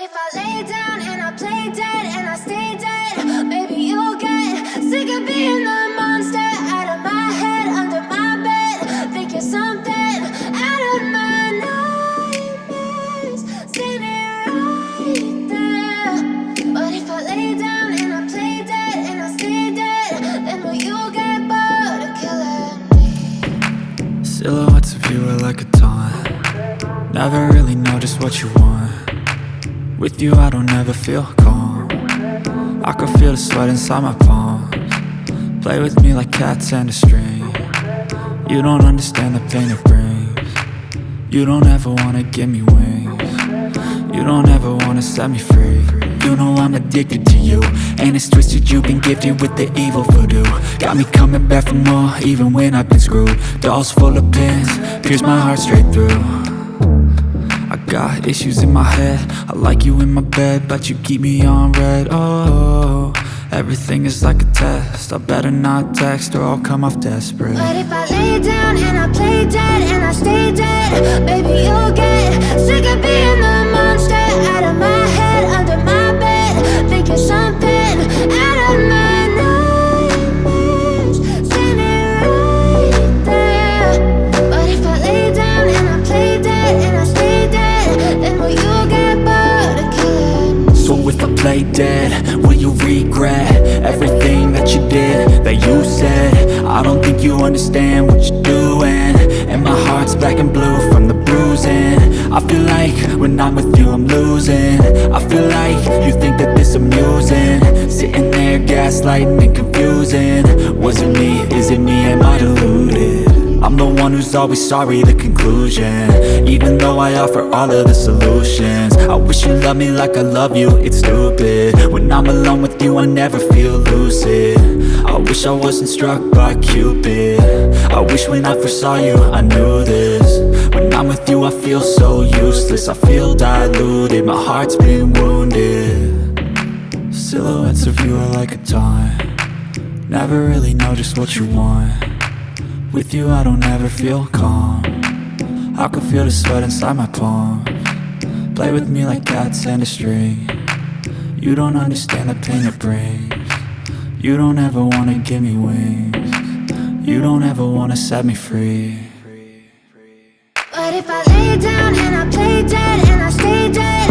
if I lay down and I play dead and I stay dead, maybe you'll get sick of being the monster out of my head, under my bed. Think you're something out of my nightmares, standing right there. But if I lay down and I play dead and I stay dead, then will you get bored of killing me? Silhouettes of you are like a taunt. Never really know just what you want. With you I don't ever feel calm. I can feel the sweat inside my palms. Play with me like cats and a string. You don't understand the pain it brings. You don't ever wanna give me wings. You don't ever wanna set me free. You know I'm addicted to you, and it's twisted, you've been gifted with the evil voodoo. Got me coming back for more, even when I've been screwed. Dolls full of pins, pierce my heart straight through. I got issues in my head, I like you in my bed, but you keep me on red. Oh, everything is like a test, I better not text or I'll come off desperate. But if I lay down and I play dead and I stay dead, baby you'll get sick of being the monster out of my head, under my bed. Think you're something out of my nightmares, standing right there. But if I lay down and I play dead and I stay dead, then will you get bored of killing me? So if I play dead, will you regret everything that you did, that you said? I don't think you understand what you're doing, and my heart's black and blue from the bruising. I feel like when I'm with you I'm losing. I feel like you think that this amusing, sitting there gaslighting and confusing. Was it me? Is it me? Am I deluded? I'm the one who's always sorry, the conclusion, even though I offer all of the solutions. I wish you loved me like I love you, it's stupid. When I'm alone with you I never feel lucid. I wish I wasn't struck by Cupid. I wish when I first saw you I knew this. When I'm with you I feel so useless, I feel diluted, my heart's been wounded. Silhouettes of you are like a taunt. Never really know just what you want. With you I don't ever feel calm. I can feel the sweat inside my palms. Play with me like cats and a string. You don't understand the pain it brings. You don't ever wanna give me wings. You don't ever wanna set me free. But if I lay down and I play dead and I stay dead,